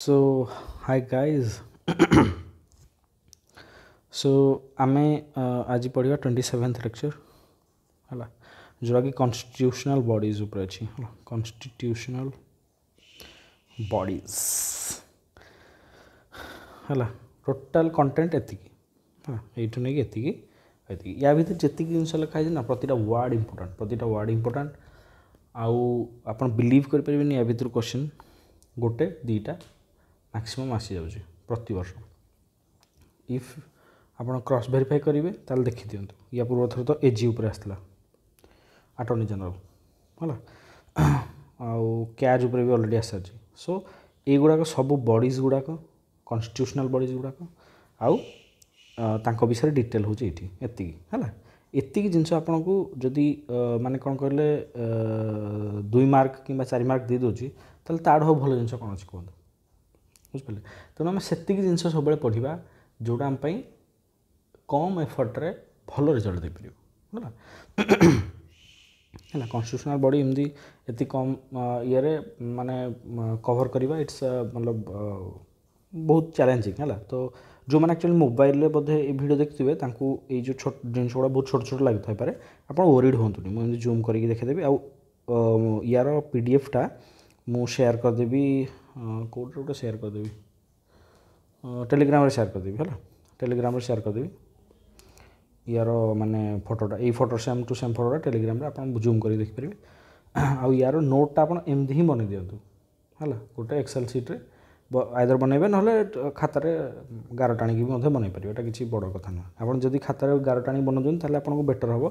So, hi guys. So, आमे आज पढ़िया 27th लेक्चर है जोटा कि कॉन्स्टिट्यूशनल बॉडीज ऊपर अच्छी कॉन्स्टिट्यूशनल बॉडीज है टोटाल कंटेंट एति हाँ यू नहीं एति या भर जी जिन लिखाई ना प्रतिटा वर्ड इंपोर्टाट आउ आप बिलीव करें या भर क्वेश्चन गोटे दीटा मैक्सिमम आसी जाऊँगी प्रति वर्ष इफ आप क्रॉस वेरीफाई करेंगे ताल देखी दिंतु या पूर्व थर तो एजी उपर आसला अटॉर्नी जनरल है आउ कैज उपर भी ऑलरेडी आसी सारी सो युड़ाक सब बॉडीज गुड़ाक कॉन्स्टिट्यूशनल बॉडीज गुड़ाक आउ तांको विषय डिटेल होची एठी एतिकी है एतिकी जिनस आपन को जदि माने कौन कहले 2 मार्क कि 4 मार्क दे दूची ताल ताड़ भल जिन कौन अच्छी कहते बुझिपारे तेणु आम से जिनस सब पढ़ा जोटा आम कम एफर्ट्रे भल रिजल्ट दे पार है कॉन्स्टिट्यूशनल बॉडी एमती एति कम ये माने कवर करवा इट्स मतलब बहुत चैलेंजिंग है तो जो मैंने एक्चुअली मोबाइल बोधे ये वीडियो देखते ये जो छोट जिन गुड़ा बहुत छोट छोट लगी थाई पारे आप वरीड हूँ मुझे जूम करके देखेदेवी आउ यार पीडीएफ टा मु शेयर करदेवी कौटे गोटे शेयर करदेवी टेलीग्राम शेयर करदेवी है टेलीग्राम शेयर करदेवी यार माने फोटोटा ये फोटो सेम टू सेम फोटोटा टेलीग्राम आप जूम कर देखिपारे आउ यार नोटा आप एमती ही बन दिंतु है गोटे एक्सेल सीट्रे आइदर बनइबे ना खातार गार टाणी भी बनई पारे ये किसी बड़ कथा नुह आप जब खातार गार टाणी बनाऊँ ताले आपको बेटर हम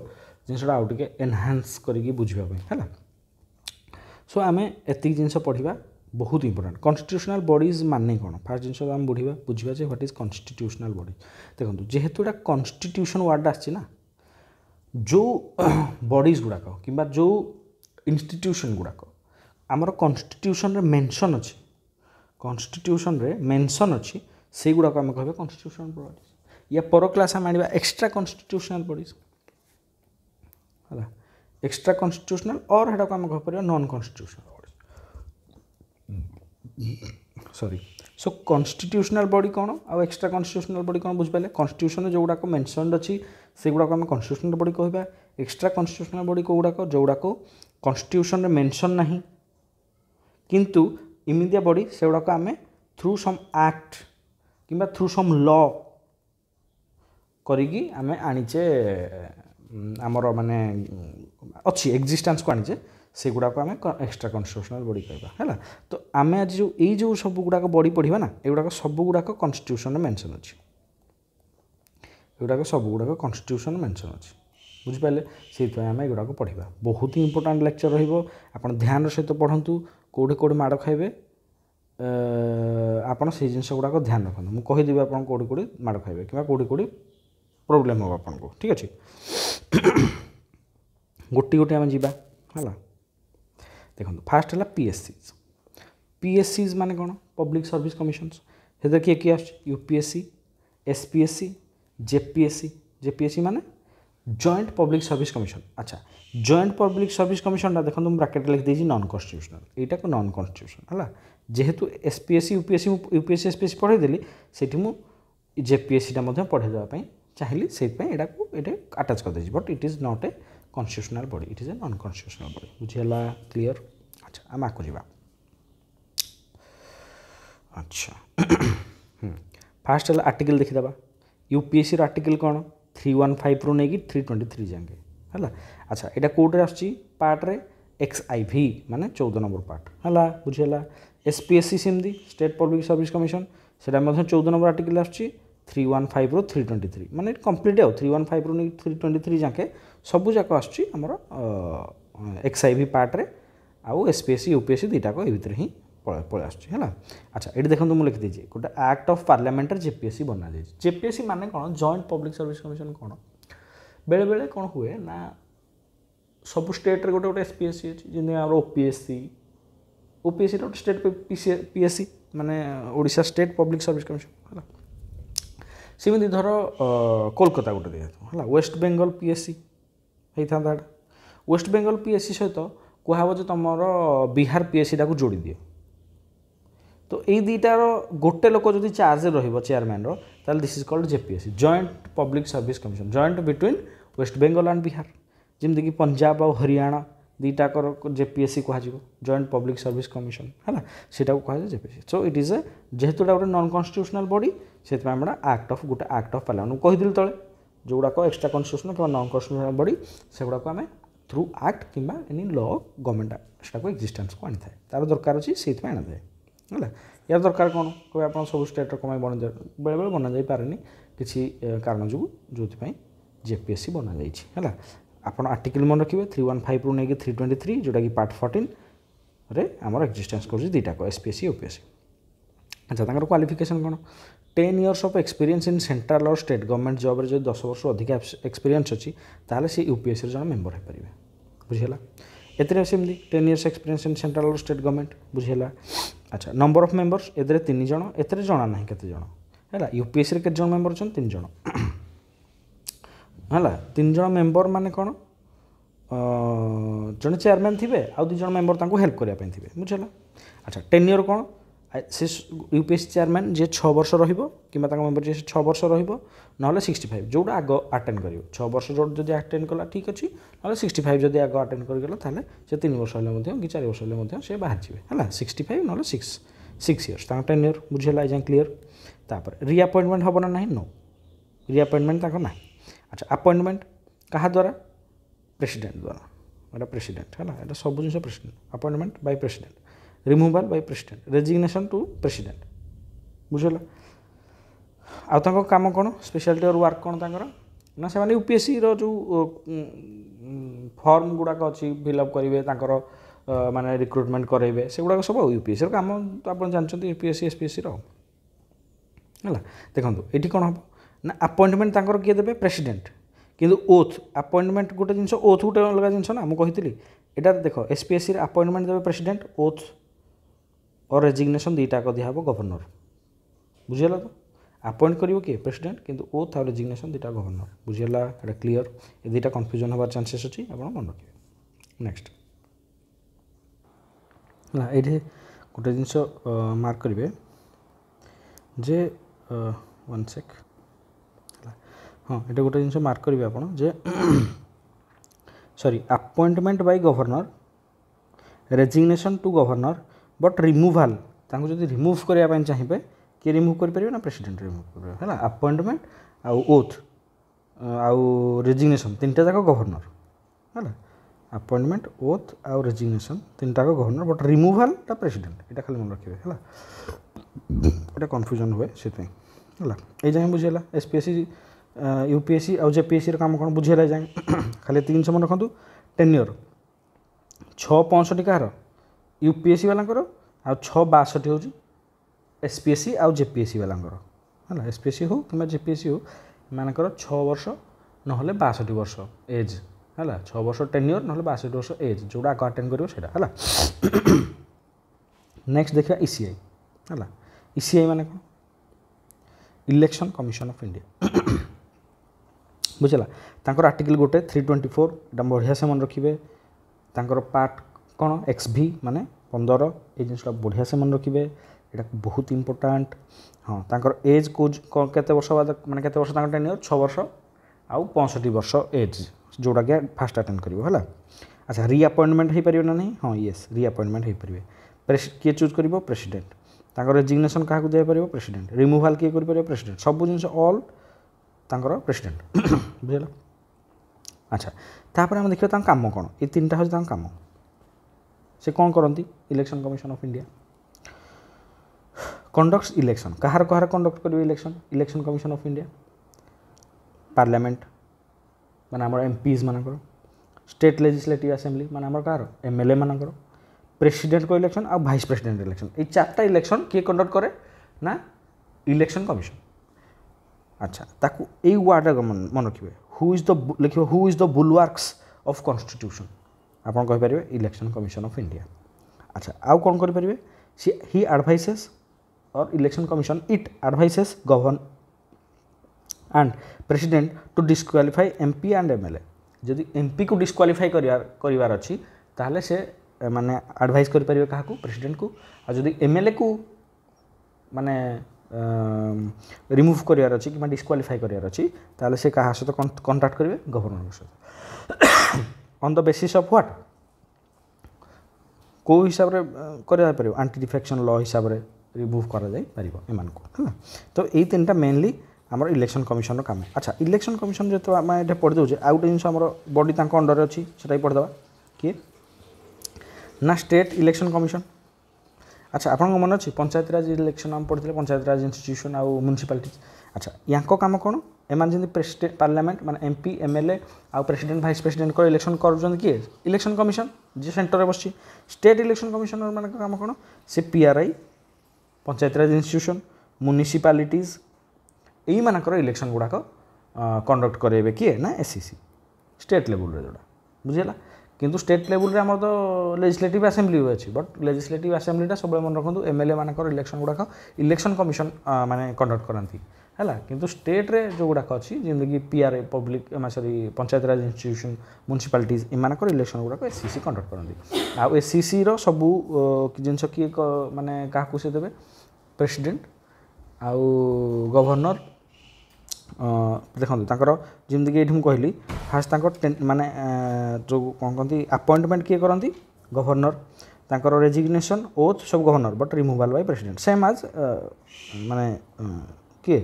जिनसा आउ टे एनहांस करके बुझापी है सो आम एति जिनस पढ़ा बहुत इंपोर्टेंट कॉन्स्टिट्यूशनल बॉडीज माने कौन फास्ट जिन आम बुझा व्हाट इज कॉन्स्टिट्यूशनल बॉडी देखो जेहेतु एटा कॉन्स्टिट्यूशन वर्ड आना जो बॉडीज गुड़ाक कि जो इंस्टीट्यूशन गुड़ाक आमर कॉन्स्टिट्यूशन मेंशन अच्छी कॉन्स्टिट्यूशन रे मेंशन अच्छी से गुड़ाक आम कह कॉन्स्टिट्यूशनल बॉडीज या पर क्लास आम आने एक्स्ट्रा कॉन्स्टिट्यूशनल बॉडीज है एक्स्ट्रा कॉन्स्टिट्यूशनल और हेटा को आम कह non constitutional bodies sorry so constitutional body कौन आउ एक्स्ट्रा कॉन्स्टिट्यूशनल बॉडी कौन बुझिपारे कॉन्स्टिट्यूशन जो गुड़ाक मेंशनड अच्छी से गुड़ाक आम कॉन्स्टिट्यूशनल बॉडी कहबा एक्स्ट्रा कॉन्स्टिट्यूशनल बॉडी को गुड़ाक जो गुड़ाक कॉन्स्टिट्यूशन रे मेंशन नहीं किंतु इमिडिया बॉडी से गुड़ाक आम थ्रू सम एक्ट कि थ्रू सम लॉ करी आम आनीचे आमर माने अच्छी एक्जिस्टेंस को आनीचे से गुड़ाक आम एक्स्ट्रा कॉन्स्टिट्यूशनल बॉडी कहवा है तो आम आज जो सब गुड़ाक बॉडी पढ़ा ना एगुड़ाक सब गुड़ाक कॉन्स्टिट्यूशन मेंशन अच्छी एगुड़ाक सब गुड़ाक कॉन्स्टिट्यूशन मेंशन अच्छी बुझिपारे से आम एगुड़ाक पढ़ा बहुत ही इंपोर्टेंट लेक्चर रहा ध्यान सहित पढ़ु कौटे कौटे माड़ खाइबे आपड़ से जिन गुड़ाक ध्यान रखते मुझे कहीदेवी आप कौटे कौटे माड़ खाइबे कि कौटे कौटे प्रोब्लेम हम आपको ठीक अच्छे गोटी गोटी आम जावा है देखो फास्ट है पीएससीज माने कौन पब्लिक सर्विस कमिशन्स से किए किए यूपीएससी एसपीएससी जेपीएससी माने जॉइंट पब्लिक सर्विस कमिशन अच्छा जॉइंट पब्लिक सर्विस कमिशन देखो तुम ब्रैकेट लिख देजी नॉन कॉन्स्टिट्यूशनल यहाँ को नॉन कॉन्स्टिट्यूशनल है जेहेतु एसपीएससी यूपीएससी एसपीएससी पढ़ाई से जेपीएससी पढ़ाई चाहिए से यहाँ को ये आटाच कर but it is not a constitutional body it is a non constitutional body बुझीगला क्लीयर अच्छा आम आगे जावा अच्छा फास्ट है आर्टिकल देखीदा यूपीएससी आर्टिकल कौन 315 रू नहीं 323 जाए है अच्छा यहाँ कौटे आर्ट्रे XIV माने 14 नंबर पार्ट है बुझीगला एसपीएससी सेमती स्टेट पब्लिक सर्विस कमिशन से 14 नंबर आर्टिकल आसूँ 315 रू 323 माने कंप्लीट आउ 315 रू 323 जाके सबू जाक आमर XIV पार्ट्रे आउ एसपीएससी यूपीएससी दुटाक ये भितर ही पलि आसला अच्छा ये देखो मुझे लिखी देती गोटे एक्ट ऑफ पार्लियामेंट जेपीएससी बना जाए जेपीएससी माने कौन जॉइंट पब्लिक सर्विस कमिशन कौन बेले बेले कौन हुए ना सब स्टेट रे गोटे गोटे एसपीएससी अच्छी जमी ओपीएससी गोटे स्टेट पीएससी माने Odisha state public service commission है सेमती धर कोलकाता गोटे दिखाई है वेस्ट बेंगल पीएससी होता वेस्ट बेंगल पीएससी सहित कहब जो तुम बिहार पीएससी टाक जोड़ी दियो तो यही दुईटार गोटे लोक जो चार्ज रही चेयरमैन ताल this is called JPSC joint public service commission joint between West Bengal and Bihar जमीक पंजाब और हरियाणा दुईटाकर जेपीएससी कह जॉइंट पब्लिक सर्विस कमिशन है सीटा को कह JPSC so it is a जेहेतु गोटे नॉन कन्स्टिट्यूशनल बॉडी से आक्ट ऑफ गोटे आक्ट ऑफ पार्लियामेंट कहीदि तले जो गुड़ाक एक्सट्रा कन्स्टिट्यूशनल कि नॉन कन्स्टिट्यूशनल बॉडी से गुड़ाक आम थ्रू आक्ट कि एनी लॉ गवर्नमेंट से एक्जिस्टेंस को आनी था तार दरकार अच्छी से आना थाए है यार दरकार कौन कहे आप सब स्टेट कम बना बेले बेले बना जापे किसी कारण जो जो जेपीएससी बना है आपड़ आर्टिकल मन रखिए 315 रू नहीं 323 जोटा कि पार्ट 14 रे आमर एक्जिस्टेंस कर दुईटाक एसपीएससी यूपीएससी अच्छा तर क्वालिफिकेशन कौन 10 years of experience in central और स्टेट गवर्नमेंट जॉब रे जो 10 वर्ष अधिक एक्सपीरियंस अच्छी ताहले से यूपीएससी जन मेंबर हो पारे बुझीला एते सेमती 10 इयर्स एक्सपीरियंस इन सेंट्रल और स्टेट गवर्नमेंट बुझीला अच्छा नंबर ऑफ मेंबर्स एते 3 जण एते जना ना केते जण है यूपीएससी केते जण मेंबर अच्छा 3 जण है 3 जण मेंबर माने कौन जड़े चेयरमैन थे आउ 2 जण मेंबर हेल्प करने थे बुझेगा अच्छा टेन्योर कौन से यूपीएससी चेयरमैन जी 6 वर्ष कि मेंबर जी 6 वर्ष ना 65 जोटा आग अटेंड कर 6 वर्ष जो अटेंड कला ठीक अच्छे ना 65 जब आग अटेंड करगला ताले से 3 वर्ष हेल्ले कि 4 वर्ष हेल्ले से बाहर जी है 65 ना 6 इयर्स टेन्योर बुझेगा एजाए क्लीयर तापर रिअपॉइंटमेंट हम ना ना नो रिअपॉइंटमेंट ना अच्छा अपॉइंटमेंट क्या द्वारा प्रेसिडेंट द्वारा एटा प्रेसिडेंट है ना सब जिन president appointment by president removal by president resignation to president बुझेगा आउ काम कौन स्पेशलिटी और वर्क कौन ना से यूपीएससी रो जो फॉर्म गुड़ाक अच्छी फिलअप करेंगे माने रिक्रुटमेंट करेंगे से गुड़ाक सब यूपीएससी काम तो आप जानते यूपीएससी एसपीएससी है देखो ये कौन हम ना अपॉइंटमेंट किए देवे प्रेसिडेंट किंतु ओथ अपॉइंटमेंट गोटे जिन ओथ गोटे अलग जिन ना मुझे कही यहाँ देख एसपीएससी अपॉइंटमेंट देवे प्रेसिडेंट ओथ और रेजिग्नेशन दुईटाक दिहब गवर्नर बुझीगला तो अपॉइंट करियो किए प्रेसिडेंट किंतु ओथ और रेजिग्नेशन दुईटा गवर्नर बुझीगला एटा क्लीयर ये दुईटा कन्फ्यूजन होबार चांसेस अच्छी आप मन रखिए नेक्स्ट ना ये गोटे जिनस मार्क करेंगे जे वन सेक हाँ ये गोटे जिन मार्क करेंगे आप sorry appointment by governor resignation to governor but removal जब रिमूव करने चाहिए किए रिमूव करें ना प्रेसिडेंट रिमूव कर है अपॉइंटमेंट आउ ओथ आउ रेजिग्नेशन 3टा जाक गवर्नर है अपॉइंटमेंट ओथ आउ रेजिग्नेशन 3टा गवर्नर बट रिमूवाल टा प्रेसिडेंट यहाँ खाली मन रखिए है गोटे कन्फ्यूजन हुए से है ये जाए बुझेगा एसपीएससी यूपीएससी आउ जेपीएससी काम कौन बुझेगा जाए खाली 3 मन रखु टेन्योर 665 कह यूपीएससी वाला आउ 662 हूँ एसपीएससी आउ जेपीएससी वाला है एसपीएससी हो कि जेपीएससी हो मानकर 6 वर्ष ना 62 वर्ष एज है 6 वर्ष टेन्योर ना 62 वर्ष एज जोड़ा आग अटेंड कर नेक्स्ट देखा ईसीआई है ईसीआई माने कौन इलेक्शन कमिशन ऑफ इंडिया बुझला तांकर आर्टिकल गोटे 324 एटा बढ़िया से मन रखिए तांकर पार्ट कौन एक्सभी माने 15 ये जिनसा बढ़िया से मन रखिए यहाँ बहुत इंपोर्टाट हाँ तांकर एज को केते वर्ष बाद माने केते वर्ष तांकर टेन्योर 6 वर्ष आउ 65 वर्ष एज जोड़ा कि फास्ट अटेंड कर अच्छा रिअपॉइंटमेंट हो पार ना नहीं हाँ येस रिअपॉइंटमेंट हो पारे किए चूज कर प्रेसिडेंट तांकर रेजिग्नेशन क्या दे पार प्रेसिडेंट रिमूवाल किए कर प्रेसिडेंट सब जिन ऑल तांकर प्रेसिडेंट बुझेगा अच्छा तापर हम देखिए काम कौन ये 3टा हूँ काम से कौन करती election commission of India conducts election कहार कहार कंडक्ट करेंगे election commission of India parliament माने आम एमपीज मानकर स्टेट लेजिस्लेटिव असेंबली माने आम कहार एमएलए मानकर प्रेसिडेंट को इलेक्शन और वाइस प्रेसिडेंट इलेक्शन ये 4टा इलेक्शन किए कंडक्ट करे ना इलेक्शन कमिशन अच्छा ताकू ए वार्ड मन रखिए हु इज द लिखे who is the bulwarks of constitution आप कहींपर इलेक्शन कमिशन ऑफ इंडिया अच्छा आउ कौन करेंगे सी ही एडवाइसेस और election commission it advises governor and president to disqualify MP and MLA जदि एमपी को डिस्क्वालीफाई करार अच्छी ताहले से माने एडवाइस करें क्या प्रेसिडेंट को आ जदि एमएलए को ମାନେ ରିମୁଭ୍ କରିବାର ଅଛି କିମ୍ବା ଡିସ୍କ୍ୱାଲିଫାଏ କରିବାର ଅଛି ତାହେଲେ ସେ କାହା ସହିତ କଣ୍ଟାକ୍ଟ କରିବେ ଗଭର୍ଣ୍ଣରଙ୍କ ସହିତ on the basis of what କେଉଁ ହିସାବରେ କରାଯାଇପାରିବ ଆଣ୍ଟି ଡିଫେକ୍ସନ୍ ଲ ହିସାବରେ ରିମୁଭ୍ କରାଯାଇପାରିବ ଏମାନଙ୍କୁ ହେଲା ତ ଏଇ ତିନିଟା ମେନଲି ଆମର ଇଲେକ୍ସନ୍ କମିଶନର କାମ ଆଚ୍ଛା ଇଲେକ୍ସନ୍ କମିଶନ ଯେତେବେଳେ ଆମେ ଏଠି ପଢ଼ିଦେଉଛେ ଆଉ ଗୋଟେ ଜିନିଷ ଆମର ବଡ଼ି ତାଙ୍କ ଅଣ୍ଡରରେ ଅଛି ସେଟା ବି ପଢ଼ିଦେବା କିଏ ନା ଷ୍ଟେଟ୍ ଇଲେକ୍ସନ୍ କମିଶନ ଆଚ୍ଛା ଆପଣଙ୍କ ମନେ ଅଛି ପଞ୍ଚାୟତିରାଜ ଇଲେକ୍ସନ୍ ଆମେ ପଢ଼ିଥିଲେ ପଞ୍ଚାୟତିରାଜ ଇନଷ୍ଟିଟ୍ୟୁସନ୍ ଆଉ ମ୍ୟୁନିସିପାଲିଟିଜ୍ ଆଚ୍ଛା ୟାଙ୍କ କାମ କ'ଣ ଏମାନେ ଯେମିତି ପ୍ରେସିଡେଣ୍ଟ ପାର୍ଲାମେଣ୍ଟ ମାନେ ଏମ୍ପି ଏମ୍ଏଲ୍ଏ ଆଉ ପ୍ରେସିଡେଣ୍ଟ ଭାଇସ୍ ପ୍ରେସିଡେଣ୍ଟଙ୍କର ଇଲେକ୍ସନ୍ କରୁଛନ୍ତି କିଏ ଇଲେକ୍ସନ୍ କମିଶନ ଯିଏ ସେଣ୍ଟରରେ ବସିଛି ଷ୍ଟେଟ୍ ଇଲେକ୍ସନ୍ କମିଶନର ମାନଙ୍କ କାମ କ'ଣ ସେ ପିଆର୍ଆଇ ପଞ୍ଚାୟତିରାଜ ଇନଷ୍ଟିଟ୍ୟୁସନ୍ ମ୍ୟୁନିସିପାଲିଟିଜ୍ ଏଇମାନଙ୍କର ଇଲେକ୍ସନ୍ ଗୁଡ଼ାକ କଣ୍ଡକ୍ଟ କରାଇବେ କିଏ ନା ଏସ୍ସିସି ଷ୍ଟେଟ୍ ଲେବୁଲ୍ରେ ଯେଉଁଟା ବୁଝିଲା କିନ୍ତୁ ଷ୍ଟେଟ୍ ଲେବୁଲ୍ରେ ଆମର ତ ଲେଜିସ୍ଲେଟିଭ୍ ଆସେମ୍ବଲି ଅଛି ବଟ୍ ଲେଜିସ୍ଲେଟିଭ୍ ଆସେମ୍ବଲିଟା ସବୁବେଳେ ମନେ ରଖନ୍ତୁ ଏମ୍ଏଲ୍ଏ ମାନଙ୍କର ଇଲେକ୍ସନ୍ ଗୁଡ଼ାକ ଇଲେକ୍ସନ୍ କମିଶନ ମାନେ କଣ୍ଡକ୍ଟ କରନ୍ତି ହେଲା କିନ୍ତୁ ଷ୍ଟେଟ୍ରେ ଯେଉଁଗୁଡ଼ାକ ଅଛି ଯେମିତିକି ପିଆର୍ଆଇ ପବ୍ଲିକ୍ ସରି ପଞ୍ଚାୟତିରାଜ ଇନଷ୍ଟିଟ୍ୟୁସନ୍ ମ୍ୟୁନିସିପାଲିଟିଜ୍ ଏମାନଙ୍କର ଇଲେକ୍ସନ୍ ଗୁଡ଼ାକ ଏସ୍ସିସି କଣ୍ଡକ୍ଟ କରନ୍ତି ଆଉ ଏସ୍ସିସିର ସବୁ ଜିନିଷ କିଏ ମାନେ କାହାକୁ ସେ ଦେବେ ପ୍ରେସିଡେଣ୍ଟ ଆଉ ଗଭର୍ଣ୍ଣର ଦେଖନ୍ତୁ ତାଙ୍କର ଯେମିତିକି ଏଇଠି ମୁଁ କହିଲି ଫାର୍ଷ୍ଟ ତାଙ୍କ ମାନେ ଯେଉଁ କ'ଣ କହନ୍ତି ଆପଏଣ୍ଟମେଣ୍ଟ କିଏ କରନ୍ତି ଗଭର୍ଣ୍ଣର ତାଙ୍କର ରେଜିଗ୍ନେସନ୍ ଓଥ୍ ସବୁ governor but removal by president same as ମାନେ କିଏ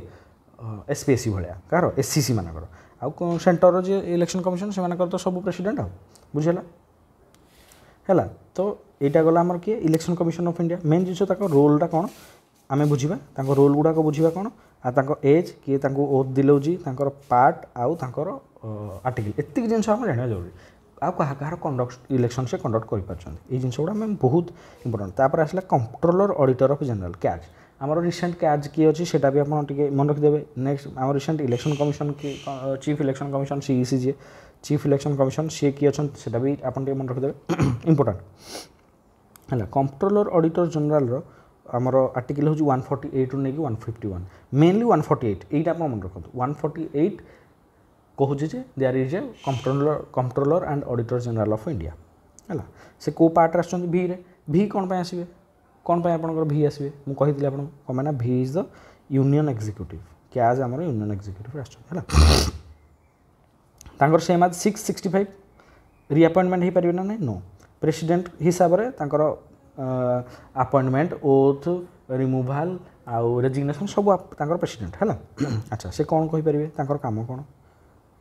ଏସ୍ପିଏସ୍ସି ଭଳିଆ କାହାର ଏସ୍ସିସି ମାନଙ୍କର ଆଉ ସେଣ୍ଟରର ଯିଏ ଇଲେକ୍ସନ୍ କମିଶନ ସେମାନଙ୍କର ତ ସବୁ ପ୍ରେସିଡେଣ୍ଟ ଆଉ ବୁଝିହେଲା ହେଲା ତ ଏଇଟା ଗଲା ଆମର କିଏ election commission of India main ଜିନିଷ ତାଙ୍କ ରୋଲ୍ଟା କ'ଣ ଆମେ ବୁଝିବା ତାଙ୍କ ରୋଲ୍ ଗୁଡ଼ାକ ବୁଝିବା କ'ଣ ଆଉ ତାଙ୍କ ଏଜ୍ କିଏ ତାଙ୍କୁ ଓଥ୍ ଦିଲାଉଛି ତାଙ୍କର ପାର୍ଟ ଆଉ ତାଙ୍କର ଆର୍ଟିକଲ୍ ଏତିକି ଜିନିଷ ଆମେ ଜାଣିବା ଜରୁରୀ ଆଉ କାହାର କଣ୍ଡକ୍ଟ ଇଲେକ୍ସନ୍ ସେ କଣ୍ଡକ୍ଟ କରିପାରୁଛନ୍ତି ଏଇ ଜିନିଷ ଗୁଡ଼ା ଆମେ ବହୁତ ଇମ୍ପୋର୍ଟାଣ୍ଟ ତାପରେ ଆସିଲା କମ୍ପ୍ଟ୍ରୋଲର ଅଡ଼ିଟର ଅଫ୍ ଜେନେରାଲ କ୍ୟାଜ୍ ଆମର ରିସେଣ୍ଟ କ୍ୟାଜ୍ କିଏ ଅଛି ସେଇଟା ବି ଆପଣ ଟିକେ ମନେ ରଖିଦେବେ ନେକ୍ସଟ ଆମର ରିସେଣ୍ଟ ଇଲେକ୍ସନ୍ କମିଶନ କିଏ ଚିଫ୍ ଇଲେକ୍ସନ୍ କମିଶନ ସିଇସି ଯିଏ ଚିଫ୍ ଇଲେକ୍ସନ୍ କମିଶନ ସିଏ କିଏ ଅଛନ୍ତି ସେଇଟା ବି ଆପଣ ଟିକେ ମନେ ରଖିଦେବେ ଇମ୍ପୋର୍ଟାଣ୍ଟ ହେଲା କମ୍ପ୍ଟ୍ରୋଲର ଅଡ଼ିଟର ଜେନେରାଲର ଆମର ଆର୍ଟିକଲ୍ ହେଉଛି 148ରୁ ନେଇକି 151 ମେନଲି 148 ଏଇଟା ଆପଣ ମନେ ରଖନ୍ତୁ 148 କହୁଛି ଯେ there is a comptroller and auditor general of India ହେଲା ସେ କେଉଁ ପାର୍ଟରେ ଆସୁଛନ୍ତି ଭିରେ ଭି କ'ଣ ପାଇଁ ଆସିବେ କ'ଣ ପାଇଁ ଆପଣଙ୍କର ଭି ଆସିବେ ମୁଁ କହିଥିଲି ଆପଣଙ୍କୁ କ'ଣ ପାଇଁ ନା ଭି ଇଜ୍ ଦ ୟୁନିୟନ୍ ଏକ୍ଜିକ୍ୟୁଟିଭ୍ କ୍ୟାଜ୍ ଆମର ୟୁନିୟନ୍ ଏକ୍ଜିକ୍ୟୁଟିଭ୍ରେ ଆସୁଛନ୍ତି ହେଲା ତାଙ୍କର ସେମ୍ ଆଜ୍ 665 ରିଆପଏଣ୍ଟମେଣ୍ଟ ହେଇପାରିବେ ନା ନାହିଁ ନୋ ପ୍ରେସିଡେଣ୍ଟ ହିସାବରେ ତାଙ୍କର ଆପଏଣ୍ଟମେଣ୍ଟ ଓଥ୍ ରିମୁଭାଲ୍ ଆଉ ରେଜିଗ୍ନେସନ୍ ସବୁ ତାଙ୍କର ପ୍ରେସିଡେଣ୍ଟ ହେଲା ଆଚ୍ଛା ସେ କ'ଣ କହିପାରିବେ ତାଙ୍କର କାମ କ'ଣ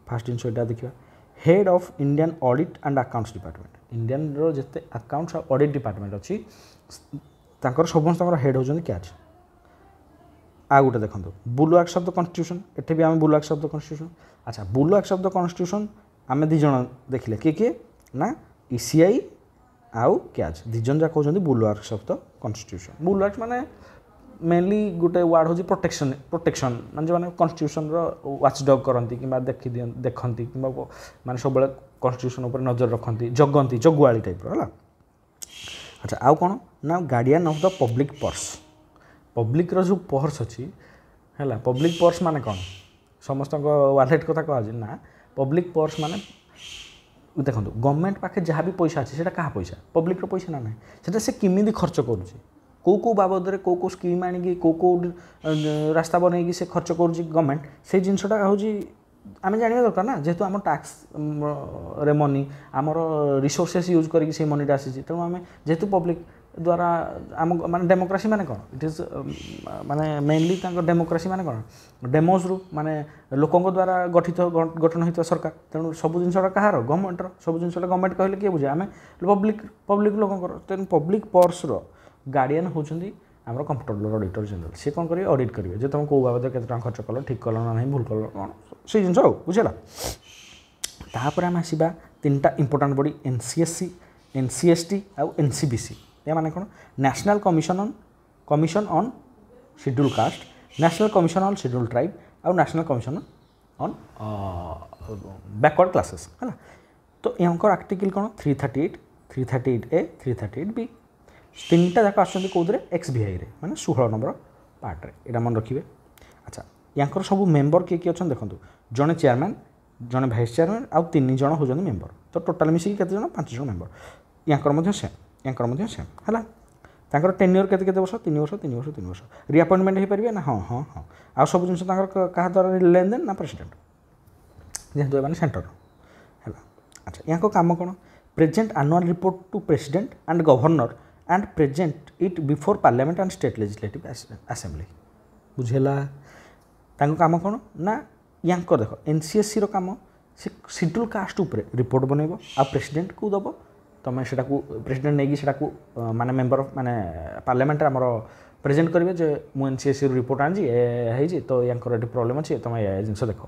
ଫାର୍ଷ୍ଟ ଜିନିଷ ଏଇଟା ଦେଖିବା head of Indian audit and accounts department ଇଣ୍ଡିଆନ୍ର ଯେତେ ଆକାଉଣ୍ଟସ୍ ଆଉ ଅଡ଼ିଟ୍ ଡିପାର୍ଟମେଣ୍ଟ ଅଛି ତାଙ୍କର ସମସ୍ତଙ୍କର ହେଡ୍ ହେଉଛନ୍ତି କ୍ୟାଜ୍ ଆଉ ଗୋଟେ ଦେଖନ୍ତୁ ବୁଲୱାର୍କସ୍ ଅଫ୍ ଦ କନଷ୍ଟିଟ୍ୟୁସନ୍ ଏଠି ବି ଆମେ ବୁଲୱାର୍କସ୍ ଅଫ୍ ଦ କନଷ୍ଟିଟ୍ୟୁସନ୍ ଆଚ୍ଛା ବୁଲୱାର୍କସ୍ ଅଫ୍ ଦ କନଷ୍ଟିଟ୍ୟୁସନ୍ ଆମେ ଦୁଇ ଜଣ ଦେଖିଲେ କିଏ ନା ଇସିଆଇ ଆଉ କ୍ୟାଜ୍ ଦୁଇ ଜଣ ଯାକ ହେଉଛନ୍ତି ବୁଲୱାର୍କସ୍ ଅଫ୍ ଦ କନଷ୍ଟିଟ୍ୟୁସନ୍ ବୁଲୱାର୍କସ୍ ମାନେ ମେନଲି ଗୋଟେ ୱାର୍ଡ଼ ହେଉଛି ପ୍ରୋଟେକ୍ସନ୍ ମାନେ ଯେଉଁମାନେ କନଷ୍ଟିଟ୍ୟୁସନ୍ର ୱାଚ୍ ଡଗ୍ କରନ୍ତି କିମ୍ବା ଦେଖନ୍ତି କିମ୍ବା ମାନେ ସବୁବେଳେ କନଷ୍ଟିଟ୍ୟୁସନ୍ ଉପରେ ନଜର ରଖନ୍ତି ଜଗନ୍ତି ଜଗୁଆଳି ଟାଇପ୍ର ହେଲା ଆଚ୍ଛା ଆଉ କ'ଣ ନା guardian of the public purse ପବ୍ଲିକ୍ର ଯେଉଁ ପର୍ସ ଅଛି ହେଲା ପବ୍ଲିକ୍ ପର୍ସ ମାନେ କ'ଣ ସମସ୍ତଙ୍କ ୱାଲେଟ୍ କଥା କୁହାଯାଉଛି ନା ପବ୍ଲିକ୍ ପର୍ସ ମାନେ ଦେଖନ୍ତୁ ଗଭର୍ଣ୍ଣମେଣ୍ଟ ପାଖରେ ଯାହା ବି ପଇସା ଅଛି ସେଇଟା କାହା ପଇସା ପବ୍ଲିକ୍ର ପଇସା ନା ନାହିଁ ସେଇଟା ସେ କେମିତି ଖର୍ଚ୍ଚ କରୁଛି କେଉଁ ବାବଦରେ କେଉଁ ସ୍କିମ୍ ଆଣିକି କେଉଁ ରାସ୍ତା ବନେଇକି ସେ ଖର୍ଚ୍ଚ କରୁଛି ଗଭର୍ଣ୍ଣମେଣ୍ଟ ସେଇ ଜିନିଷଟା ହେଉଛି ଆମେ ଜାଣିବା ଦରକାର ନା ଯେହେତୁ ଆମ ଟ୍ୟାକ୍ସରେ ମନି ଆମର ରିସୋର୍ସେସ୍ ୟୁଜ୍ କରିକି ସେଇ ମନିଟା ଆସିଛି ତେଣୁ ଆମେ ଯେହେତୁ ପବ୍ଲିକ୍ ଦ୍ୱାରା ଆମ ମାନେ ଡେମୋକ୍ରାସି ମାନେ କ'ଣ ଇଟ୍ ଇଜ୍ ମାନେ ମେନଲି ତାଙ୍କ ଡେମୋକ୍ରାସି ମାନେ କ'ଣ ଡେମୋଜ୍ରୁ ମାନେ ଲୋକଙ୍କ ଦ୍ୱାରା ଗଠନ ହୋଇଥିବା ସରକାର ତେଣୁ ସବୁ ଜିନିଷଟା କାହାର ଗଭର୍ଣ୍ଣମେଣ୍ଟର ସବୁ ଜିନିଷଟା ଗଭର୍ଣ୍ଣମେଣ୍ଟ କହିଲେ କିଏ ବୁଝେ ଆମେ ପବ୍ଲିକ୍ ଲୋକଙ୍କର ତେଣୁ ପବ୍ଲିକ୍ ପର୍ସର ଗାର୍ଡ଼ିଆନ୍ ହେଉଛନ୍ତି ଆମର କମ୍ପ୍ଟ୍ରୋଲର ଅଡ଼ିଟର ଜେନେରାଲ ସେ କ'ଣ କରିବେ ଅଡ଼ିଟ୍ କରିବେ ଯେ ତୁମେ କେଉଁ ବାବଦରେ କେତେ ଟଙ୍କା ଖର୍ଚ୍ଚ କଲ ଠିକ୍ କଲ ନା ନାହିଁ ଭୁଲ କଲ କ'ଣ ସେଇ ଜିନିଷ ଆଉ ବୁଝିଲା ତାପରେ ଆମେ ଆସିବା ତିନିଟା ଇମ୍ପୋର୍ଟାଣ୍ଟ ବଡ଼ି NCST ଆଉ NCBC ଏମାନେ କ'ଣ national commission on schedule caste national commission on schedule tribe ଆଉ national commission on backward classes ହେଲା ତ ୟାଙ୍କର ଆର୍ଟିକଲ୍ କ'ଣ 338 338A 338B ତିନିଟା ଯାକ ଆସୁଛନ୍ତି କେଉଁଥିରେ XBIରେ ମାନେ 16 ନମ୍ବର ପାର୍ଟରେ ଏଇଟା ମନେ ରଖିବେ ଆଚ୍ଛା ୟାଙ୍କର ସବୁ ମେମ୍ବର କିଏ ଅଛନ୍ତି ଦେଖନ୍ତୁ ଜଣେ ଚେୟାରମ୍ୟାନ୍ ଜଣେ ଭାଇସ୍ ଚେୟାରମ୍ୟାନ୍ ଆଉ 3 ଜଣ ହେଉଛନ୍ତି ମେମ୍ବର ତ ଟୋଟାଲ୍ ମିଶିକି କେତେ ଜଣ 5 ଜଣ ମେମ୍ବର ୟାଙ୍କର ମଧ୍ୟ ସେମ୍ ହେଲା तांकर टेन्योर केते केते वर्ष 3 वर्ष 3 वर्ष 3 वर्ष रिअपॉइंटमेंट हो पारे ना हाँ हाँ हाँ आ सब जिन क्या द्वारा लेन देन ना प्रेसिडेंट जेहेतु एम सेंटर है। अच्छा यहाँ काम कौन present annual report to president and governor and present it before parliament and state legislative assembly बुझेला काम कौन ना या देख एनसीएससी काम से शेड्यूल कास्ट उपर रिपोर्ट बनइब आ प्रेसिडेंट को दब तुम से प्रेसिडेंट नहीं कि माने मेंबर माने पार्लियामेंट आमर प्रेजेंट करेंगे जे मु एनसीएससी रिपोर्ट आनी तो या प्रोब्लेम अच्छे तुम ये जिन देख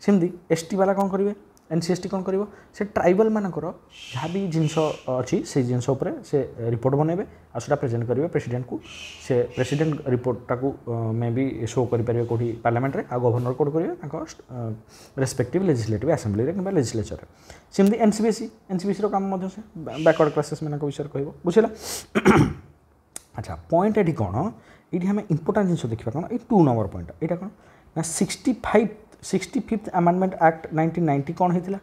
सेमती एसटी वाला कौन करेंगे एनसीएसटी कौन कर से ट्राइबल मानकर जहाँ भी जिनस अच्छी से जिनस से रिपोर्ट बनइबे आसा प्रेजेंट करेंगे प्रेसिडेंट को से प्रेसिडेंट रिपोर्टा को मे भी शो करेंगे कौटी पार्लियामेंट रे आ गवर्नर कौन करेंगे रेस्पेक्टिव लेजिस्लेटिव असेंबली कि लेजिस्लेचर सेमती एनसीबीसी काम से बैकवर्ड क्लासेस मान विषय कह बुझेगा। अच्छा पॉइंट ये कौन ये आम इंपोर्टाट जिन देखा कौन ये 2 नंबर पॉइंट यहाँ कौन ना 65th अमेंडमेंट एक्ट 1990 कौन होता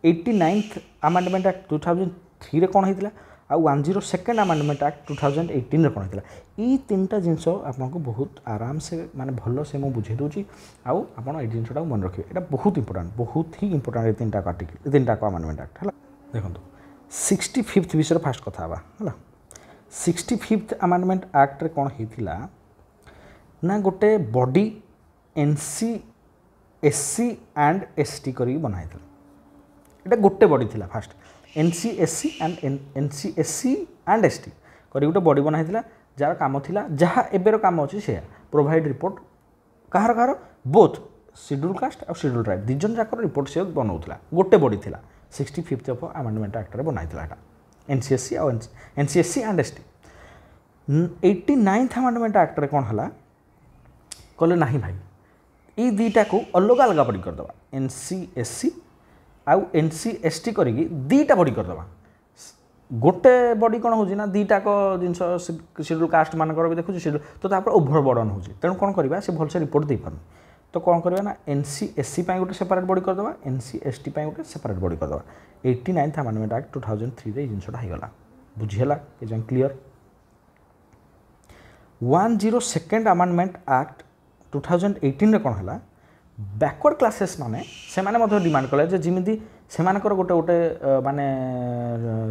89th अमेंडमेंट एक्ट 2003 कौन होता आ 102nd अमेंडमेंट एक्ट 2018 कौन होता ये 3टा जिनस आपको बहुत आराम से माने भल से मुझे बुझे दूसरी आपड़ ये जिनटा मन रखिए यहाँ बहुत ही इंपोर्टाट ये 3टा आर्टिकल 3टा अमेंडमेंट एक्ट है देखो 65th विषय फास्ट कथा है 65th अमेंडमेंट एक्ट कौन होता ना गोटे बॉडी एनसीएससी एंड एसटी करी बनाई ये गोटे बॉडी थी फास्ट एनसीएससी एंड एसटी करी गोटे बॉडी बनाई जार काम थिला जहाँ एबेर काम अच्छे से प्रोवाइड रिपोर्ट कहार कहार बोथ शेड्यूल कास्ट और शेड्यूल ट्राइब दिजन जाकर रिपोर्ट से बनाऊला गोटे बॉडी थी 65th ऑफ अमेंडमेंट एक्ट बनाई NCSC and ST 89th amendment act कौन है कहले ना भाई ये दुईटा को अलग अलग बॉडी करदे एनसीएससी आउ एनसीएसटी करी दुईटा बॉडी करदे गोटे बॉडी कौन हो दुईटा जिन शेड्यूल कास्ट मान भी देखुचे शेड्यूल तो ओभर बर्डन हो तेणु कौन करवा से भलसे रिपोर्ट दे पार तो कौन करवा ना एनसीएससी गोटे सेपरेट बॉडी करदे एनसीएसटी गोटे सेपरेट बॉडी करदे 89th अमेंडमेंट एक्ट 2003 ये जिनटा होगा बुझीगला ये क्लीयर 102nd अमेंडमेंट एक्ट 2018 कौन है बैकवर्ड क्लासेस माने से माने डिमांड कले जमी से गोटे गोटे माने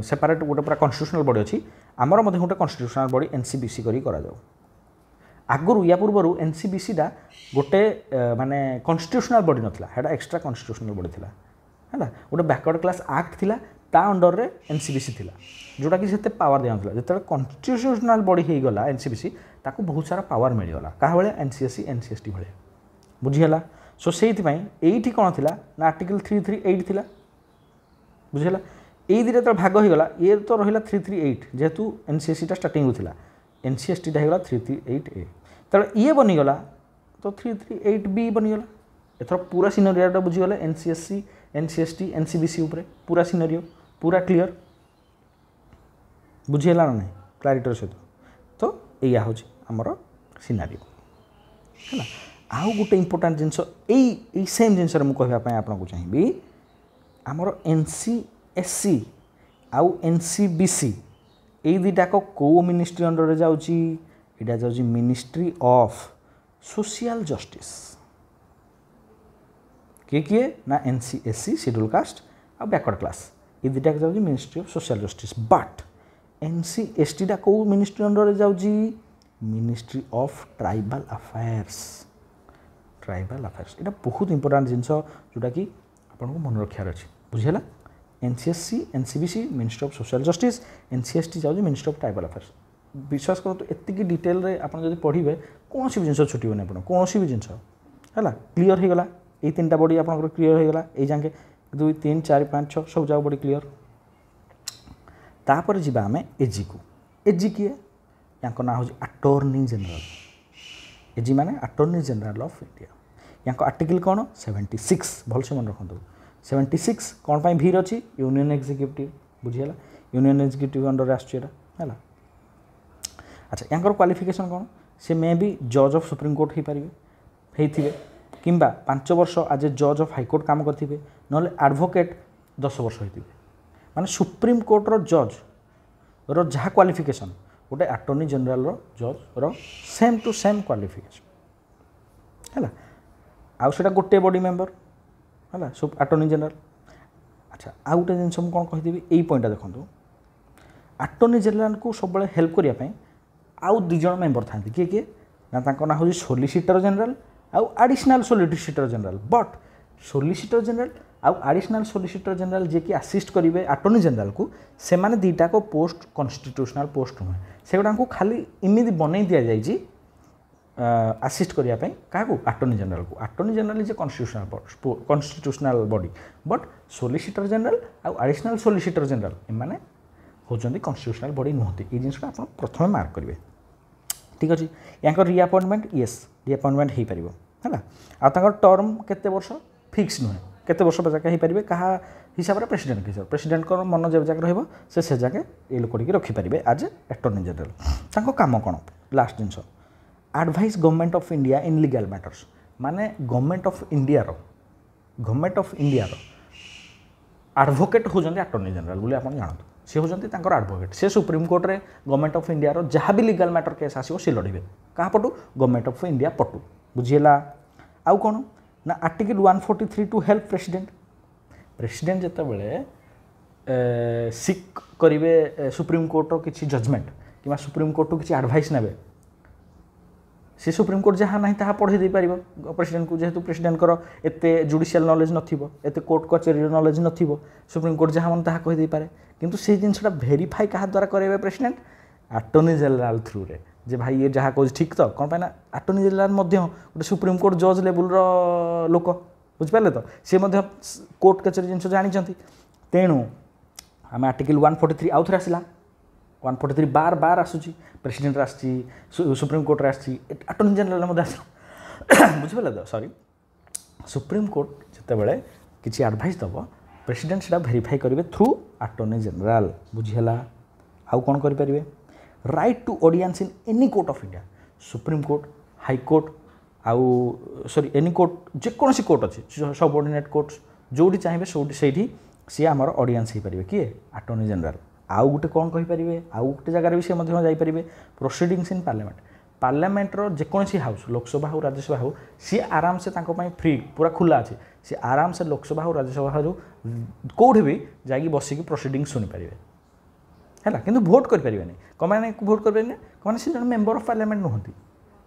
सेपरेट गोटे पूरा कन्स्टिट्यूशनल बॉडी अच्छी आमर गोटे कन्स्टिट्यूशनल बॉडी एनसीबीसी करा आगुरी या पूर्व एनसीबीसीटा गोटे माने कन्स्टिट्यूशनल बॉडी नाला है एक्सट्रा कन्स्टिट्यूशनल बॉडी थी है गोटे बैकवर्ड क्लास एक्ट थिला ता अंडर रे एनसीबीसी थिला जोटा कि से पावर दिया जो कन्स्टिट्यूशनल बॉडी हो गला एनसीबीसी ताको बहुत सारा पावर मिलगला क्या भाया एनसीएससी एनसीएसटी भाया बुझीगला सो से ये कौन थी ना आर्टिकल 338 थी बुझीगला ये दुटा जो भाग होगा ये तो रहा 338 जेहेतु एनसीएससीटा स्टार्टिंग थी एनसीएसटीटा होगा 338A तो ये बनीगला तो 338B बनीगला एथर पूरा सिनेरियोटा बुझीगला एनसीएससी एनसीएसटी एनसीबीसी उपरे पूरा सिनेरियो पूरा क्लीयर बुझीगला ना नहीं क्लारिटर सहित तो या हूँ आमर सिनेरियो है आउ गोटे इंपोर्टाट जिनस यही सेम जिनस मुझे आपको चाहिए आमर एनसीएससी आउ एनसीबीसी ये दुटाक कौ मिनिस्ट्री अंडर जाऊँगी यहाँ जाऊँगी मिनिस्ट्री ऑफ सोशल जस्टिस किए ना एनसीएससी शेड्यूल कास्ट आ बैकवर्ड क्लास ये दुटाक जाऊँगी ministry of social justice but एनसीएसटीटा कौ मिनिस्ट्री अंडर जाऊँगी मिनिस्ट्री ऑफ ट्राइबल अफेयर्स यहाँ बहुत इंपोर्टाट जिनस जोटा कि आपको मन रखार अच्छे बुझेगा NCSC NCBC ministry of social justice NCST जाऊँगी मिनिस्ट्री ऑफ ट्राइबल अफेयर्स विश्वास करूँ एति डिटेल आप पढ़े कौन भी जिन छुटबनी आप कौन भी जिन है क्लीयर होगा ये 3टा बॉडी आप क्लीयर होगा ये जाके 2 3 4 5 6 सब जाक बॉडी क्लीयर तापर जी आम एजी को एजी किए या ना हूँ अटॉर्नी जनरल एजी माने अटॉर्नी जनरल ऑफ इंडिया या आर्टिकल कौन 76 भलसे मन रखु 76 कौन पाई भीर अच्छी यूनियन एग्जीक्यूटिव बुझीगला यूनियन एग्जीक्यूटिव अंडर आसला है। अच्छा यहाँ क्वालिफिकेशन कौन से मे भी जज ऑफ सुप्रीम कोर्ट हो पारे होते कि 5 वर्ष आज ए जज ऑफ हाईकोर्ट काम करेंगे ना एडवोकेट 10 वर्ष होते माने सुप्रीम कोर्टर जज रो जहाँ क्वालिफिकेशन गोटे अटॉर्नी जनरल जज सेम टू सेम क्वालिफिकेशन है आउ से गोटे बॉडी मेंबर है सब अटॉर्नी जनरल। अच्छा आउ गोटे जिन कौन कहीदेवी यही पॉइंटा देखो अटॉर्नी जनरल को सब हेल्प करने आउ दुज मेंबर था किए किए ना हूँ सोलिसिटर जनरल आउ additional solicitor general but solicitor general आउ एडिशनल सोलिसिटर जनरल जी कि आसिस्ट करेंगे अटॉर्नी जनरल को से मैंने दुईटाक पोस्ट कन्स्टिट्यूशनल पोस्ट नुहे से गुड़ा खाली इमिदी बनई दि जाए आसिस्ट करने क्या अटॉर्नी जनरल को attorney general is a constitutional body but solicitor general आउ एडिशनल सोलिसिटर जनरल एमाने होचंदी कन्स्टिट्यूशनल बॉडी नुहति ये जिनस आप प्रथम मार्क करेंगे ठीक अच्छे या रिअपॉइंटमेंट येस रिअपॉइंटमेंट हो पार है आर टर्म केते वर्ष फिक्स नुहे केते वर्ष जाके हो पारे क्या हिसाब से प्रेसिडेंट हिसाब प्रेसिडेंट मन जब जगह से जगह ये लोक रखिपारे एज ए अटॉर्नी जनरल काम कौन लास्ट जिनस advise government of India in legal matters माने गवर्नमेंट ऑफ इंडिया एडवोकेट होजंती अटॉर्नी जनरल बोली आप जानते सी होजंती तांकर एडवोकेट से सुप्रीम कोर्ट रे गवर्नमेंट ऑफ इंडिया रो जहाँ भी लीगल मैटर केस आसो सी लड़े क्या पटू गवर्नमेंट ऑफ इंडिया पटू बुझीला आउ कौन ना आर्टिकल 143 टू हेल्प प्रेसिडेंट जिते बड़े सिक करेंगे सुप्रीम कोर्ट किसी जजमेंट कि सुप्रीम कोर्ट किसी एडवाइस ने सी सुप्रीम कोर्ट जहाँ ना ताहा पढ़े दे पार प्रेसिडेंट को जेहेतु प्रेसिडेंट एते जुडिशियल नॉलेज नथिबो एते कोर्ट कचेरी नॉलेज नथिबो सुप्रीम कोर्ट जहाँ मन ताहा कहि दे पारे किंतु से जिनसटा वेरीफाई क्या द्वारा करेंगे प्रेसिडेंट अटॉर्नी जनरल थ्रू रे जे भाई ये जहाँ कह ठीक तो कौन पाइना अटॉर्नी जनरल गोटे सुप्रीम कोर्ट जज लेवल लोक बुझिपारे तो सी कोर्ट कचेरी जिन जानते तेणु आम आर्टिकल 143 आउ थे आसला 143 बार बार आसूची प्रेसिडेंट आसी सुप्रीम कोर्ट आसी अटॉर्नी जनरल बुझिपारे तो सॉरी सुप्रीम कोर्ट जिते किसी एडवाइस दब प्रेसिडेंट से वेरीफाई करेंगे थ्रू अटॉर्नी जनरल बुझीला आउ कौन करेंगे right to audience in any court of India Supreme Court High Court आउ सॉरी एनी कोर्ट जेकोसी कोर्ट अच्छी सबऑर्डिनेट कोर्ट्स जोटी चाहिए से सी आमर ऑडियंस हो पारे किए अटॉर्नी जनरल आउ गोटे कौन कहींपारे आउ गोटे जगार भी सी जापारे प्रोसीडिंग्स इन पार्लियामेंटर जेकोसी हाउस लोकसभा हो राज्यसभा हो सी आराम से फ्री पूरा खुला अच्छे सी आराम से लोकसभा हो राज्यसभा कौटे भी जाकि बसिक प्रोसीडिंग शुणी पारे है कि भोट करें कौन भोट करें कौन से जन मेंबर ऑफ पार्लियामेंट नुहति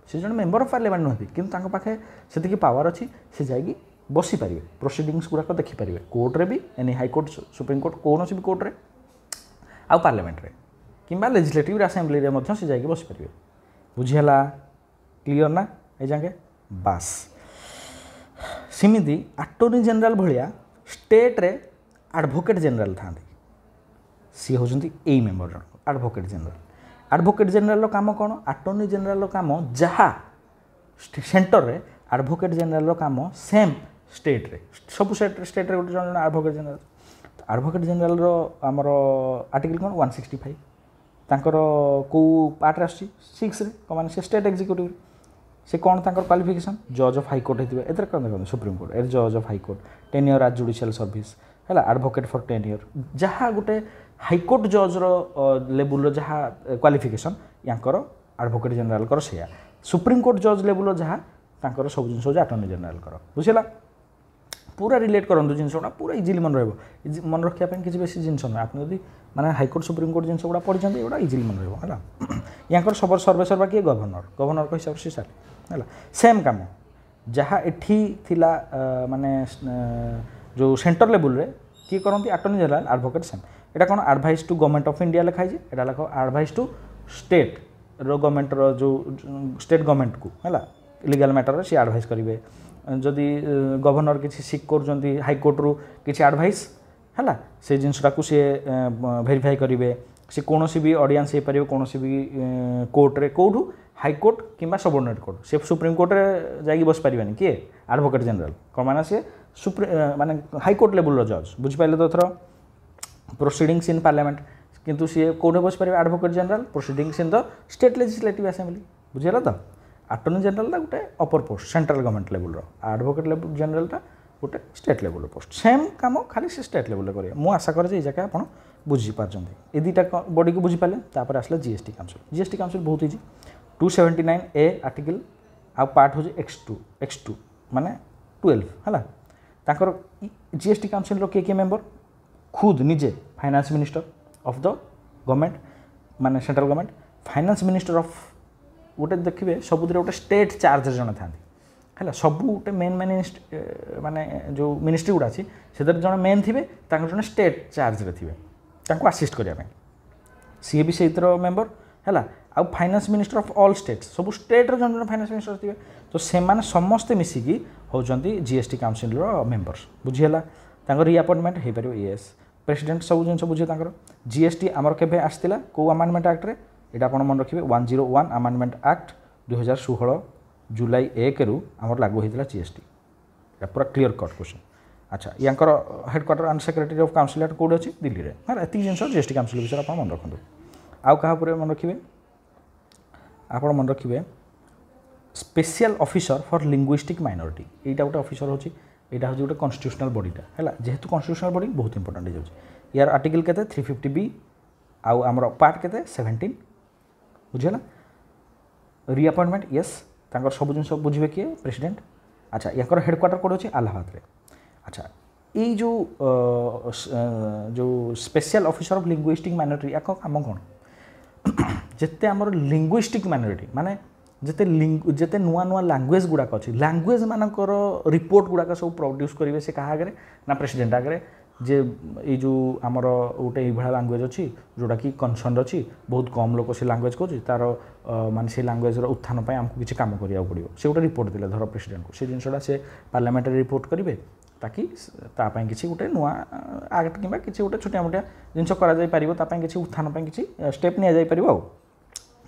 से जन मेंबर ऑफ पार्लियामेंट नुहति कि पाखे से पावर अच्छी से जाकि बसी पारे प्रोसीडिंग्स गुड़ाक देखिपारे कोर्टे भी एनी हाईकोर्ट सुप्रीम कोर्ट कौन भी कोर्टे आउ पार्लियामेंट रे किंबा लेजिस्लेटिव असेंबली रे मध्य से जाकि बसी पारे बुझीला क्लीयर ना ये जाके बास सिमिति अटॉर्नी जनरल भाया स्टेट रे एडवोकेट जनरल था सी होती यही मेंबर जन एडवोकेट जनरल काम कौन अटॉर्नी जनरल काम जहाँ सेंटर रे एडवोकेट जनरल काम सेम स्टेट रे सब स्टेट रे गोटे एडवोकेट जनरल एडवोकेट जनरल आमर आर्टिकल कौन 165 तांकर को पार्ट आसी 6 रे कौन से स्टेट एग्जीक्यूटिव से कौन तांकर क्वालिफिकेशन जज ऑफ हाई कोर्ट होती है एथर कौन देखो सुप्रीम कोर्ट एर जज of High Court 10 year as judicial service है एडवोकेट फॉर 10 ईयर जहाँ गोटे हाईकोर्ट जज लेवल जहाँ क्वालिफिकेशन यांकर एडवोकेट जनरल कर से सुप्रीम कोर्ट जज लेवल जहाँ तांकर सब जिन अटॉर्नी जनरल कर बुझेगा पूरा रिलेट करूँ जिन गुड़ा पूरा इजिली मन मन रखापी किसी बेसी जिनस ना आप माने हाईकोर्ट सुप्रीम कोर्ट जिन गुड़ा पढ़ी ये इजिली मन रहा यहाँ सब सर्वे सर्वा किए गवर्नर हिसाब से सारे है सेम कम जहाँ एठी थिला माने जो सेंटर लेवल रे किए करती अटॉर्नी जनरल एडवोकेट सेम एटा कौन advise to government of India लिखाई एटा लिख एडवाइस टू स्टेट रो गवर्नमेंट रो जो स्टेट गवर्नमेंट को है लीगल मैटर सी एडवाइस करेंगे जदि गवर्नर किसी सिक कर हाईकोर्ट रु किसी एडवाइस है से जिनसा सी वेरीफाई करेंगे सी कौन भी ऑडियंस हो पारे कौन भी कोर्ट रे कौटू हाईकोर्ट किंबा सबऑर्डिनेट कोर्ट से सुप्रीम कोर्ट रे जाकि बस पारे किए एडवोकेट जनरल कौन माने सी माने हाईकोर्ट लेवल जज बुझिपारे तो थर प्रोसीडिंग्स इन पार्लियामेंट किंतु सी कौटे बस पारे advocate general proceedings in the state legislative assembly बुझेगा तो अटॉर्नी जनरल गोटे upper post central government level advocate general गोटे स्टेट लेवल पोस्ट सेम काम खाली से स्टेट लेवल करेंगे मुझे आशा करे जगह आप बुझीपार ये दुटा बॉडी को बुझीपारे तापर आसला जीएसटी काउंसिल बहुत इजी 279A आर्टिकल आ पार्ट हूँ x2 माने 12 है जीएसटी काउंसिल किए किए मेंबर खुद निजे finance minister of the government माने central government finance minister of गोटे देखिए सबुद गोटे स्टेट चार्ज जन था है सब गोटे मेन माने जो मिनिस्ट्री गुड़ा अच्छी से जन मेन थे जन स्टेट चार्ज थे आसिस्ट करने सी भी से मेंबर है आउ finance minister of all states सब स्टेट जन जन फाइनेंस मिनिस्टर थे तो से समस्ते मिसिकी होती जीएसटी काउंसिल मेंबर्स बुझीगला रिअपॉइंटमेंट हो पार येस प्रेसिडेंट सब जिन बुझे जीएसटी आमर के आसला कौ अमेंडमेंट एक्ट रे यहाँ आप मन रखिए 101 अमेंडमेंट एक्ट 2016 जुलाई 1 रु आमर लागू होता जीएसटी पूरा क्लीयर कट क्वेश्चन अच्छा यांकर headquarter and secretary of council कौट अच्छी दिल्ली में है ये जिन जीएसटी काउंसिल विषय आप मन रखु आउ क्या मन रखिए आप मन रखिए special officer for linguistic minority यहाँ गोटे ऑफिसर होची यहाँ हूँ गोटे कन्स्टिट्यूशनल बॉडीटा है जेहेतु कन्स्टिट्यूशनल बॉडी बहुत इंपोर्टेंट हो यार आर्टिकल के 350B आउ आमर पार्ट के 17 बुझेगा रिअपॉइंटमेंट येस तांकर सब जिन बुझे किए प्रेसिडेंट अच्छा यहाँ हेडक्वार्टर कौट अच्छे इलाहाबाद रे अच्छा ये जो special officer of linguistic minority या काम कौन जिते आमर लिंग्विस्टिक माइनॉरिटी माने जिते नुआ नुआ लैंग्वेज गुड़ाक अच्छी लैंग्वेज मानकर रिपोर्ट गुड़ाक सब प्रोड्यूस करेंगे से क्या आगे ना प्रेसिडेंट आगे जे ये जो आमर गोटे ये लैंग्वेज अच्छी जोटा कि कनसर्न अच्छी बहुत कम लोग से लैंग्वेज कौन तार मान से लैंग्वेज उत्थान आमको किसी कम करा पड़ो से गोटे रिपोर्ट देते धर प्रेसिडेंट को से जिनसा से पार्लियामेंट रिपोर्ट करेंगे ताकि तापाई किसी गोटे नुआ एक्ट कि किसी गोटे छोटिया मोटिया जिन किसी उत्थान किसी स्टेप नि जापर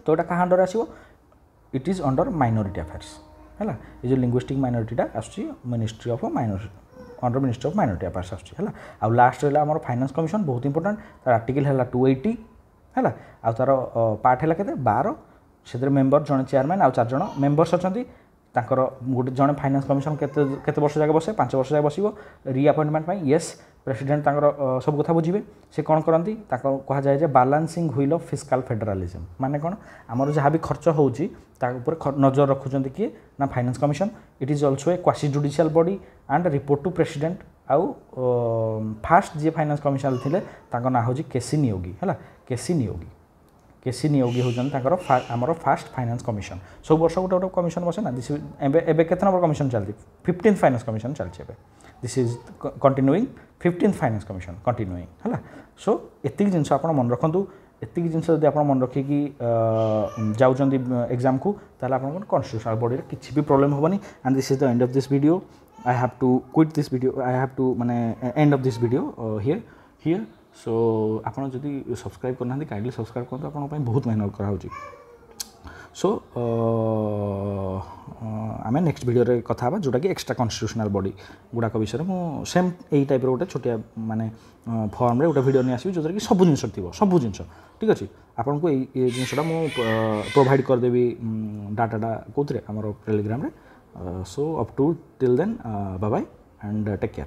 तो यहाँ क्या अंडर आसो it is under minority affairs है ये जो लिंग्विस्टिक माइनॉरिटीटा आसूँ ministry of minority under ministry of minority affairs आसूँ है लास्ट रहा आम फाइनेंस कमिशन बहुत इंपोर्टेंट तार आर्टिकल है 280 है आ तार पार्ट है के 12 से मेंबर जड़े चेयरमैन आउ 4 जन मेंबर्स अच्छा गोटे जड़े फाइनेंस कमिशन केते वर्ष जाए बसे 5 वर्ष जाए बस रिअपॉइंटमेंट येस प्रेसिडेंट सब कथा बुझे से कौन करती कह जाए बालांसिंग व्हील ऑफ फिस्काल फेडरालिज्म माने कौन आमर जहाँ भी खर्च होची नजर रखुंट किए ना finance commission it is also a quasi judicial body and report to president आउ फास्ट जी फाइनेंस कमिशन थे ना हूँ केसी नियोगी है केसी नियोगी होती आमर फास्ट फाइनेंस कमिशन सब वर्ष गोटे गोटे कमिशन बसे ना दिस एबे केते नंबर कमिशन चलती 15th फाइनेंस कमिशन चलती है this is continuing 15th finance commission continuing है सो एतिक जिनस आप मन रखु एतिक जिनस जब आप मन रखिकी जाऊँच एग्जाम को ताल आप कन्स्टिट्यूशनल बॉडी किसी भी प्रॉब्लम होनी and this is the end of this video I have to quit this video I have to माने end of this video here so आपड़ जदि सब्सक्राइब करना काइंडली सब्सक्राइब करते आप बहुत मेहनत कराऊँ सो आम नेक्स्ट वीडियो रे कथा बा जोटा कि एक्स्ट्रा कन्स्टिट्यूशनल बॉडी गुड़ाक विषय में सेम यही टाइप गोटे छोटिया माने फॉर्म रे गोटे वीडियो नहीं आसो जो कि सब जिन सब जिन ठीक अच्छे आपन को ये जिनसा मुझे प्रोवाइड करदेवी डाटाटा कौन आम टेलीग्राम रे so up to till then bye bye and take care.